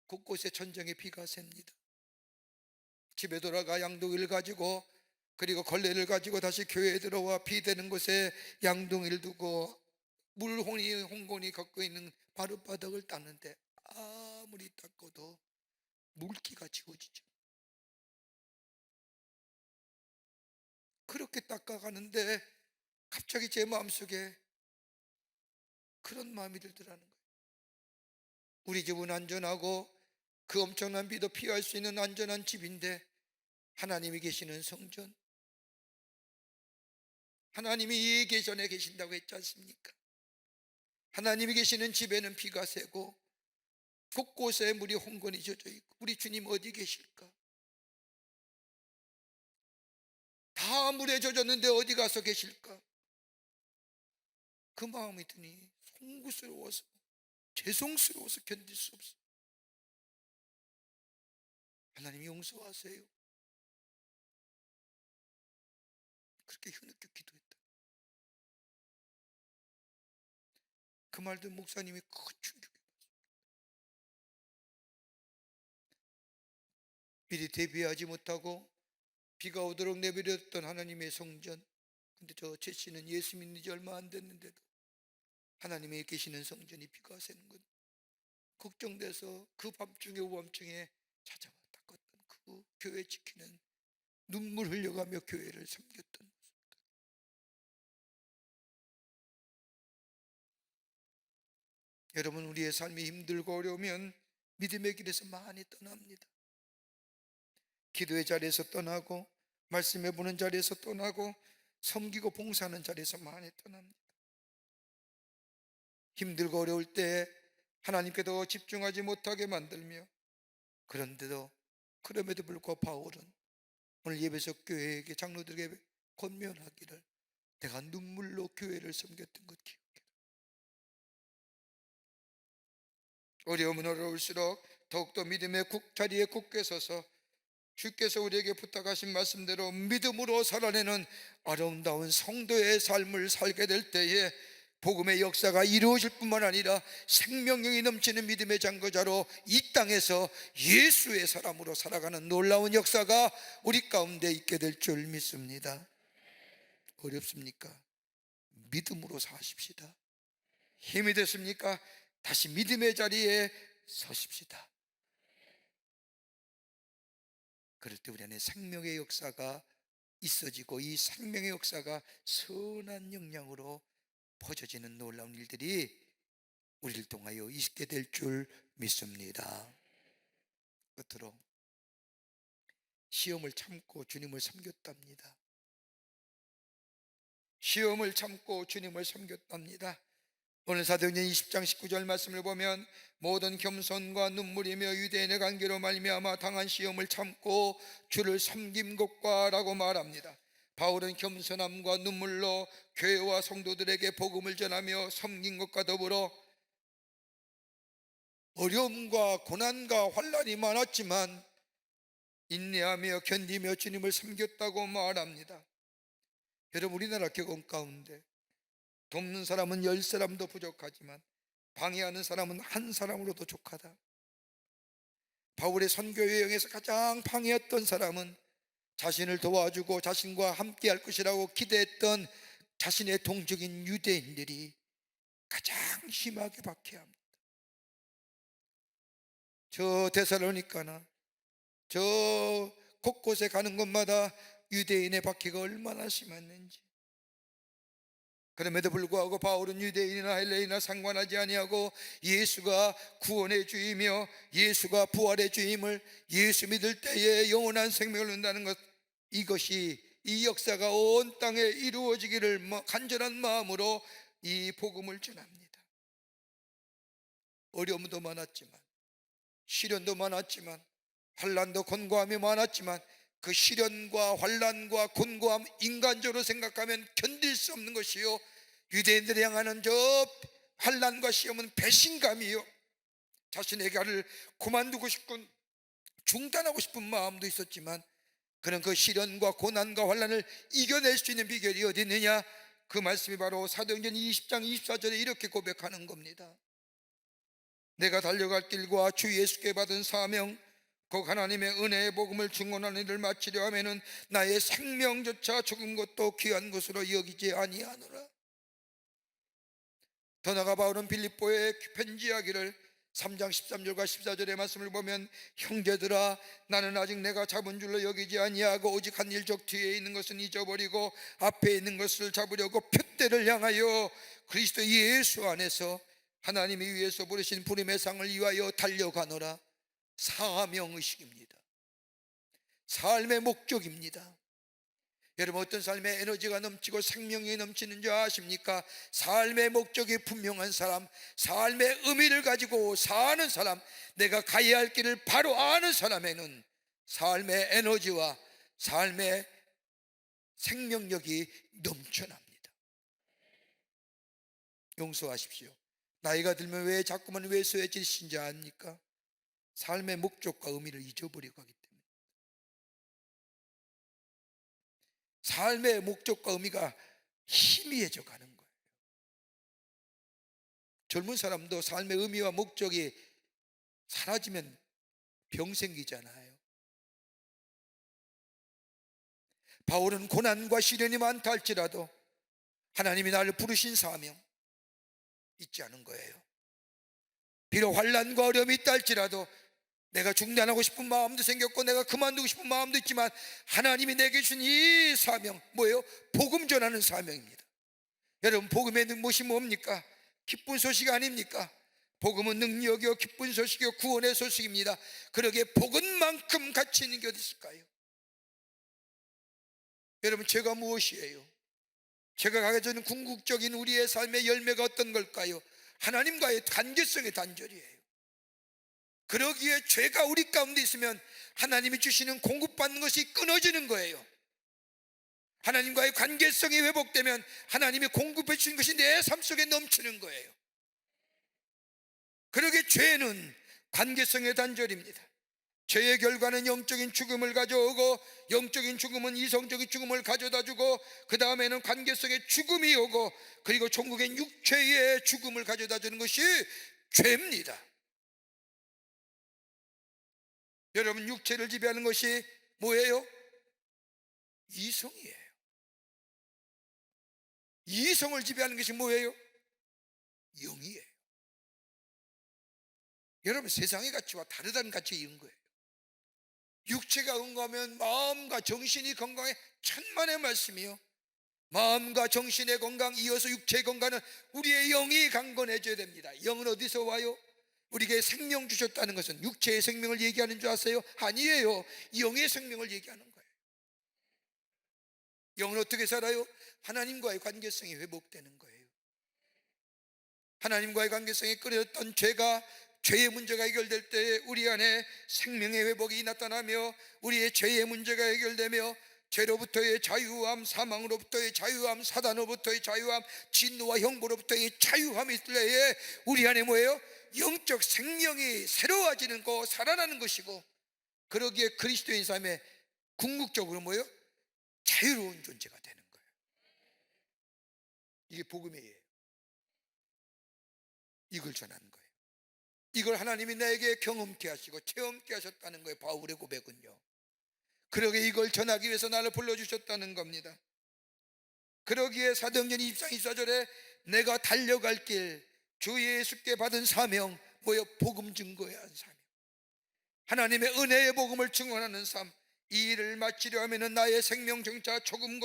곳곳에 천장에 비가 셉니다. 집에 돌아가 양동이를 가지고, 그리고 걸레를 가지고 다시 교회에 들어와 비 되는 곳에 양동이를 두고 홍건이 걷고 있는 바룻바닥을 닦는데 아무리 닦아도 물기가 지워지죠. 그렇게 닦아가는데 갑자기 제 마음속에 그런 마음이 들더라는 거예요. 우리 집은 안전하고 그 엄청난 비도 피할 수 있는 안전한 집인데 하나님이 계시는 성전, 하나님이 이 계전에 계신다고 했지 않습니까? 하나님이 계시는 집에는 비가 새고 곳곳에 물이 홍건히 젖어 있고 우리 주님 어디 계실까? 다 물에 젖었는데 어디 가서 계실까? 그 마음이 드니 송구스러워서, 죄송스러워서 견딜 수 없어. 하나님 용서하세요. 그렇게 흐느껴 기도했다. 그 말 듣는 목사님이 큰 충격을 받았습니다. 미리 대비하지 못하고 비가 오도록 내버렸던 하나님의 성전, 근데 저 최 씨는 예수 믿는 지 얼마 안 됐는데도 하나님이 계시는 성전이 비가 새는 것 걱정돼서 그 밤중에 오밤중에 찾아와 닦았던 그 교회 지키는, 눈물 흘려가며 교회를 섬겼던 모습들. 여러분, 우리의 삶이 힘들고 어려우면 믿음의 길에서 많이 떠납니다. 기도의 자리에서 떠나고 말씀해 보는 자리에서 떠나고 섬기고 봉사하는 자리에서 많이 떠납니다. 힘들고 어려울 때 하나님께 더 집중하지 못하게 만들며, 그럼에도 불구하고 바울은 오늘 예배석 교회에게, 장로들에게 권면하기를 내가 눈물로 교회를 섬겼던 것 기억해라. 어려우면 어려울수록 더욱더 믿음의 자리에 굳게 서서 주께서 우리에게 부탁하신 말씀대로 믿음으로 살아내는 아름다운 성도의 삶을 살게 될 때에 복음의 역사가 이루어질 뿐만 아니라 생명력이 넘치는 믿음의 장거자로 이 땅에서 예수의 사람으로 살아가는 놀라운 역사가 우리 가운데 있게 될 줄 믿습니다. 어렵습니까? 믿음으로 사십시다. 힘이 됐습니까? 다시 믿음의 자리에 서십시다. 그럴 때 우리 안에 생명의 역사가 있어지고, 이 생명의 역사가 선한 영향으로 퍼져지는 놀라운 일들이 우리를 통하여 있게 될 줄 믿습니다. 끝으로 시험을 참고 주님을 섬겼답니다. 시험을 참고 주님을 섬겼답니다. 오늘 사도행전 20장 19절 말씀을 보면 모든 겸손과 눈물이며 유대인의 관계로 말미암아 당한 시험을 참고 주를 섬긴 것과 라고 말합니다. 바울은 겸손함과 눈물로 교회와 성도들에게 복음을 전하며 섬긴 것과 더불어 어려움과 고난과 환난이 많았지만 인내하며 견디며 주님을 섬겼다고 말합니다. 여러분, 우리나라 격언 가운데 돕는 사람은 10사람도 부족하지만 방해하는 사람은 한 사람으로도 족하다. 바울의 선교 여행에서 가장 방해했던 사람은 자신을 도와주고 자신과 함께할 것이라고 기대했던 자신의 동족인 유대인들이 가장 심하게 박해합니다. 저 데살로니가나 저 곳곳에 가는 곳마다 유대인의 박해가 얼마나 심했는지. 그럼에도 불구하고 바울은 유대인이나 헬레인이나 상관하지 아니하고 예수가 구원의 주이며 예수가 부활의 주임을, 예수 믿을 때에 영원한 생명을 얻는다는 것, 이것이, 이 역사가 온 땅에 이루어지기를 간절한 마음으로 이 복음을 전합니다. 어려움도 많았지만, 시련도 많았지만, 환난도 곤고함이 많았지만, 그 시련과 환난과 곤고함, 인간적으로 생각하면 견딜 수 없는 것이요, 유대인들이 향하는 저 환난과 시험은 배신감이요, 자신의 가를 그만두고 싶은, 중단하고 싶은 마음도 있었지만, 그는 그 시련과 고난과 환난을 이겨낼 수 있는 비결이 어디 있느냐? 그 말씀이 바로 사도행전 20장 24절에 이렇게 고백하는 겁니다. 내가 달려갈 길과 주 예수께 받은 사명, 그 하나님의 은혜의 복음을 증언하는 일을 마치려 하면은 나의 생명조차 죽은 것도 귀한 것으로 여기지 아니하노라. 더 나아가 바울은 빌립보에 편지하기를 3장 13절과 14절의 말씀을 보면, 형제들아, 나는 아직 내가 잡은 줄로 여기지 아니하고 오직 한 일적 뒤에 있는 것은 잊어버리고 앞에 있는 것을 잡으려고 표대를 향하여 그리스도 예수 안에서 하나님이 위에서 부르신 부름의 상을 위하여 달려가노라. 사명의식입니다. 삶의 목적입니다. 여러분, 어떤 삶에 에너지가 넘치고 생명이 넘치는 줄 아십니까? 삶의 목적이 분명한 사람, 삶의 의미를 가지고 사는 사람, 내가 가야 할 길을 바로 아는 사람에는 삶의 에너지와 삶의 생명력이 넘쳐납니다. 용서하십시오. 나이가 들면 왜 자꾸만 외소해지신지 압니까? 삶의 목적과 의미를 잊어버리고 하기 때문에. 삶의 목적과 의미가 희미해져 가는 거예요. 젊은 사람도 삶의 의미와 목적이 사라지면 병 생기잖아요. 바울은 고난과 시련이 많다 할지라도 하나님이 나를 부르신 사명 잊지 않은 거예요. 비록 환난과 어려움이 있다 할지라도 내가 중단하고 싶은 마음도 생겼고 내가 그만두고 싶은 마음도 있지만 하나님이 내게 준 이 사명, 뭐예요? 복음 전하는 사명입니다. 여러분, 복음의 무엇이 뭡니까? 기쁜 소식 아닙니까? 복음은 능력이요 기쁜 소식이요 구원의 소식입니다. 그러기에 복음만큼 가치 있는 게 어디 있을까요? 여러분, 죄가 무엇이에요? 죄가 가져오는 궁극적인 우리의 삶의 열매가 어떤 걸까요? 하나님과의 관계성의 단절이에요. 그러기에 죄가 우리 가운데 있으면 하나님이 주시는 공급받는 것이 끊어지는 거예요. 하나님과의 관계성이 회복되면 하나님이 공급해 주신 것이 내 삶 속에 넘치는 거예요. 그러기에 죄는 관계성의 단절입니다. 죄의 결과는 영적인 죽음을 가져오고, 영적인 죽음은 이성적인 죽음을 가져다 주고, 그 다음에는 관계성의 죽음이 오고, 그리고 종국의 육체의 죽음을 가져다 주는 것이 죄입니다. 여러분, 육체를 지배하는 것이 뭐예요? 이성이에요. 이성을 지배하는 것이 뭐예요? 영이에요. 여러분, 세상의 가치와 다르다는 가치가 이런 거예요. 육체가 건강하면 마음과 정신이 건강해, 천만의 말씀이요. 마음과 정신의 건강, 이어서 육체의 건강은 우리의 영이 강건해져야 됩니다. 영은 어디서 와요? 우리에게 생명 주셨다는 것은 육체의 생명을 얘기하는 줄 아세요? 아니에요. 영의 생명을 얘기하는 거예요. 영은 어떻게 살아요? 하나님과의 관계성이 회복되는 거예요. 하나님과의 관계성이 끊어졌던 죄의 문제가 해결될 때 우리 안에 생명의 회복이 나타나며, 우리의 죄의 문제가 해결되며 죄로부터의 자유함, 사망으로부터의 자유함, 사단으로부터의 자유함, 진노와 형벌로부터의 자유함이 있을 때에 우리 안에 뭐예요? 영적 생명이 새로워지는 거, 살아나는 것이고, 그러기에 그리스도인 삶에 궁극적으로 뭐예요? 자유로운 존재가 되는 거예요. 이게 복음이에요. 이걸 전하는 거예요. 이걸 하나님이 나에게 경험케 하시고 체험케 하셨다는 거예요. 바울의 고백은요. 그러기에 이걸 전하기 위해서 나를 불러주셨다는 겁니다. 그러기에 사도행전 20장 24절에 내가 달려갈 길, 주 예수께 받은 사명, 뭐요? 복음 증거해야 하는 사명, 하나님의 은혜의 복음을 증언하는 삶. 이 일을 마치려 하면 나의 생명 정차 조금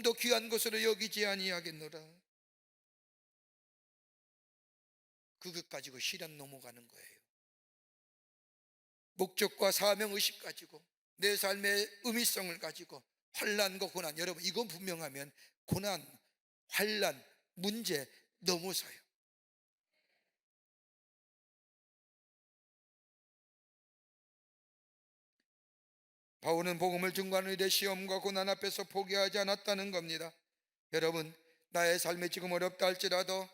더 귀한 것으로 여기지 아니하겠노라. 그것 가지고 시련 넘어가는 거예요. 목적과 사명 의식 가지고, 내 삶의 의미성을 가지고 환난과 고난, 여러분 이건 분명하면 고난, 환난, 문제 넘어서요. 바울은 복음을 증거하는 일에 시험과 고난 앞에서 포기하지 않았다는 겁니다. 여러분, 나의 삶이 지금 어렵다 할지라도,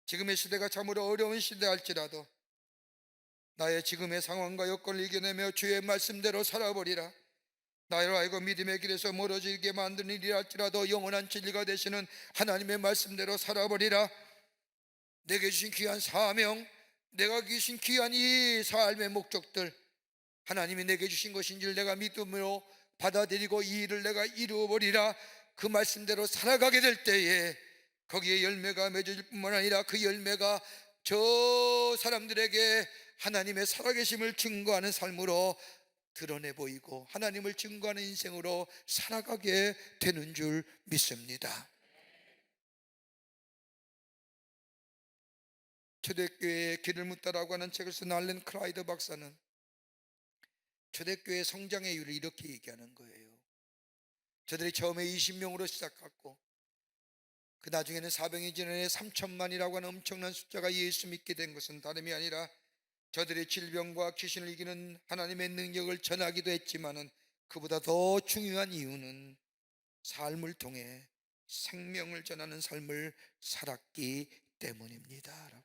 지금의 시대가 참으로 어려운 시대 할지라도, 나의 지금의 상황과 여건을 이겨내며 주의 말씀대로 살아버리라. 나로 하여금 믿음의 길에서 멀어지게 만드는 일이 할지라도 영원한 진리가 되시는 하나님의 말씀대로 살아버리라. 내게 주신 귀한 사명, 내가 주신 귀한 이 삶의 목적들, 하나님이 내게 주신 것인 줄 내가 믿음으로 받아들이고 이 일을 내가 이루어버리라. 그 말씀대로 살아가게 될 때에 거기에 열매가 맺어질 뿐만 아니라 그 열매가 저 사람들에게 하나님의 살아계심을 증거하는 삶으로 드러내 보이고 하나님을 증거하는 인생으로 살아가게 되는 줄 믿습니다. 초대교회의 길을 묻다라고 하는 책을 쓴 알렌 크라이더 박사는 초대교회 성장의 이유를 이렇게 얘기하는 거예요. 저들이 처음에 20명으로 시작했고 그 나중에는 400년 지난해 3천만이라고 하는 엄청난 숫자가 예수 믿게 된 것은 다름이 아니라 저들의 질병과 귀신을 이기는 하나님의 능력을 전하기도 했지만은 그보다 더 중요한 이유는 삶을 통해 생명을 전하는 삶을 살았기 때문입니다.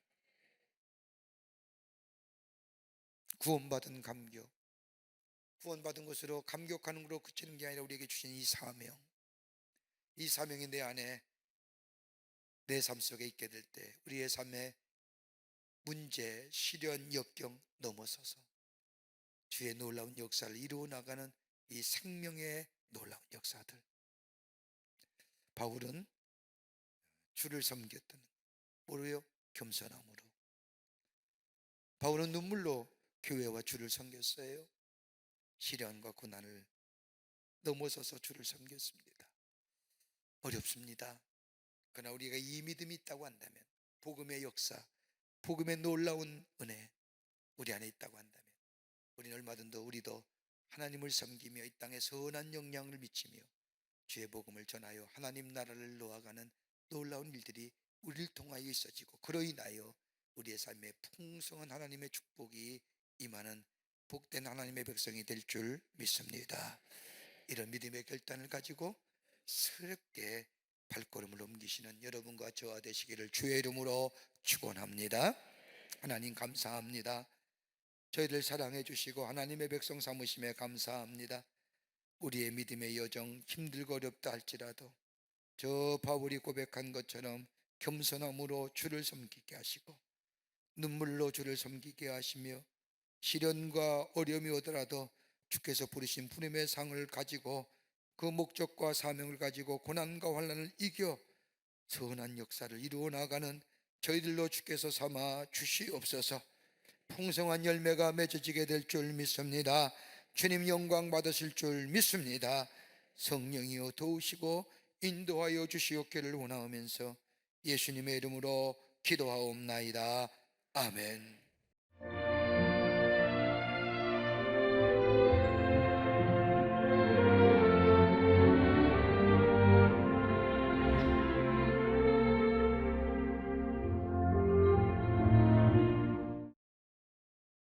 구원받은 감격, 구원받은 것으로 감격하는 것으로 그치는 게 아니라 우리에게 주신 이 사명, 이 사명이 내 안에 내 삶 속에 있게 될 때 우리의 삶에 문제, 시련, 역경 넘어서서 주의 놀라운 역사를 이루어 나가는 이 생명의 놀라운 역사들. 바울은 주를 섬겼던, 뭐로요? 겸손함으로. 바울은 눈물로 교회와 주를 섬겼어요. 시련과 고난을 넘어서서 주를 섬겼습니다. 어렵습니다. 그러나 우리가 이 믿음이 있다고 한다면, 복음의 역사, 복음의 놀라운 은혜 우리 안에 있다고 한다면 우리는 얼마든지 우리도 하나님을 섬기며 이 땅에 선한 영향을 미치며 주의 복음을 전하여 하나님 나라를 놓아가는 놀라운 일들이 우리를 통하여 있어지고, 그로 인하여 우리의 삶에 풍성한 하나님의 축복이 임하는 복된 하나님의 백성이 될 줄 믿습니다. 이런 믿음의 결단을 가지고 새롭게 발걸음을 옮기시는 여러분과 저와 되시기를 주의 이름으로 축원합니다. 하나님 감사합니다. 저희를 사랑해 주시고 하나님의 백성 삼으심에 감사합니다. 우리의 믿음의 여정 힘들고 어렵다 할지라도 저 바울이 고백한 것처럼 겸손함으로 주를 섬기게 하시고 눈물로 주를 섬기게 하시며 시련과 어려움이 오더라도 주께서 부르신 부름의 상을 가지고 그 목적과 사명을 가지고 고난과 환난을 이겨 선한 역사를 이루어 나가는 저희들로 주께서 삼아 주시옵소서. 풍성한 열매가 맺어지게 될 줄 믿습니다. 주님 영광 받으실 줄 믿습니다. 성령이여 도우시고 인도하여 주시옵기를 원하오면서 예수님의 이름으로 기도하옵나이다. 아멘.